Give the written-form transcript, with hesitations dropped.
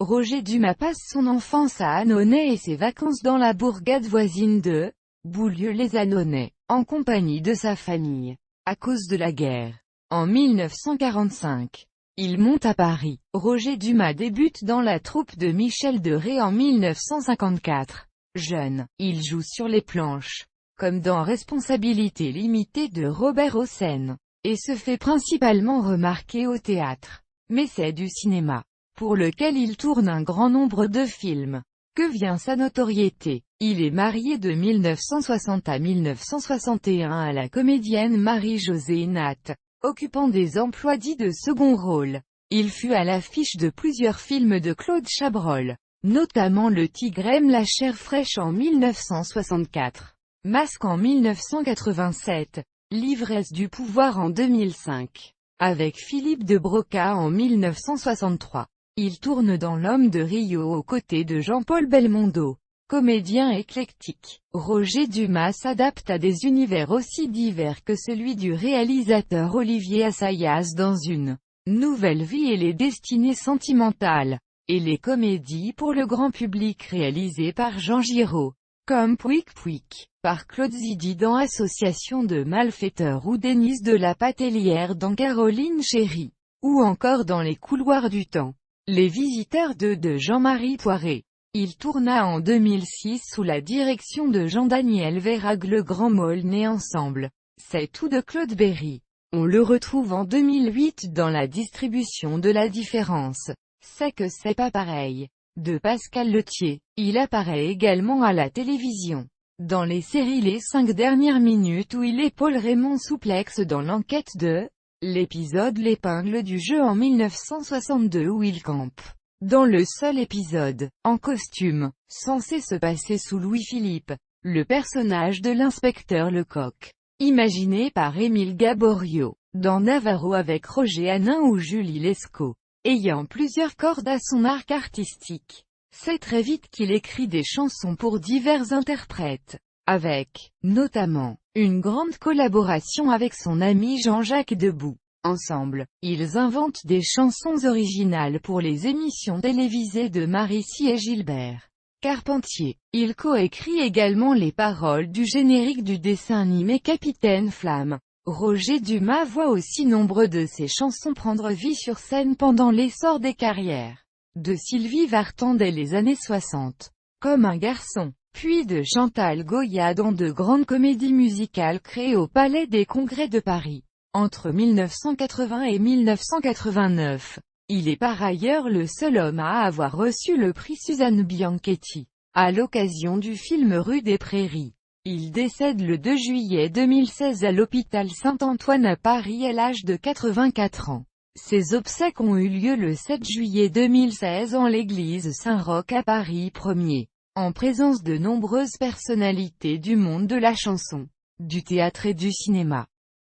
Roger Dumas passe son enfance à Annonay et ses vacances dans la bourgade voisine de Beaulieu-les-Annonay, en compagnie de sa famille. À cause de la guerre. En 1945, il monte à Paris. Roger Dumas débute dans la troupe de Michel de Ré en 1954. Jeune, il joue sur les planches, comme dans Responsabilité limitée de Robert Hossein, et se fait principalement remarquer au théâtre. Mais c'est du cinéma, pour lequel il tourne un grand nombre de films, que vient sa notoriété. Il est marié de 1960 à 1961 à la comédienne Marie-Josée Natte, occupant des emplois dits de second rôle. Il fut à l'affiche de plusieurs films de Claude Chabrol, notamment Le Tigre aime la chair fraîche en 1964, Masque en 1987, L'ivresse du pouvoir en 2005, avec Philippe de Broca en 1963. Il tourne dans L'Homme de Rio aux côtés de Jean-Paul Belmondo. Comédien éclectique, Roger Dumas s'adapte à des univers aussi divers que celui du réalisateur Olivier Assayas dans Une Nouvelle Vie et les destinées sentimentales, et les comédies pour le grand public réalisées par Jean Giraud, comme Pouic Pouic, par Claude Zidi dans Association de malfaiteurs ou Denise de la Patellière dans Caroline Chéri, ou encore dans Les couloirs du temps, Les visiteurs de Jean-Marie Poiré. Il tourna en 2006 sous la direction de Jean-Daniel Vérag Le Grand Môle né ensemble. C'est tout de Claude Berry. On le retrouve en 2008 dans La distribution de la différence. C'est que c'est pas pareil, de Pascal Lethier. Il apparaît également à la télévision, dans les séries Les 5 dernières minutes où il épaule Raymond Souplex dans L'enquête de l'épisode L'épingle du jeu en 1962 où il campe. Dans le seul épisode, en costume, censé se passer sous Louis-Philippe, le personnage de l'inspecteur Lecoq, imaginé par Émile Gaborio, dans Navarro avec Roger Hanin ou Julie Lescaut, ayant plusieurs cordes à son arc artistique. C'est très vite qu'il écrit des chansons pour divers interprètes, avec, notamment, une grande collaboration avec son ami Jean-Jacques Debout. Ensemble, ils inventent des chansons originales pour les émissions télévisées de Marici et Gilbert Carpentier. Il coécrit également les paroles du générique du dessin animé Capitaine Flamme. Roger Dumas voit aussi nombre de ses chansons prendre vie sur scène pendant l'essor des carrières de Sylvie Vartan dès les années 60, comme Un garçon, puis de Chantal Goya dans de grandes comédies musicales créées au Palais des Congrès de Paris. Entre 1980 et 1989, il est par ailleurs le seul homme à avoir reçu le prix Suzanne Bianchetti, à l'occasion du film Rue des Prairies. Il décède le 2 juillet 2016 à l'hôpital Saint-Antoine à Paris à l'âge de 84 ans. Ses obsèques ont eu lieu le 7 juillet 2016 en l'église Saint-Roch à Paris 1er, en présence de nombreuses personnalités du monde de la chanson, du théâtre et du cinéma.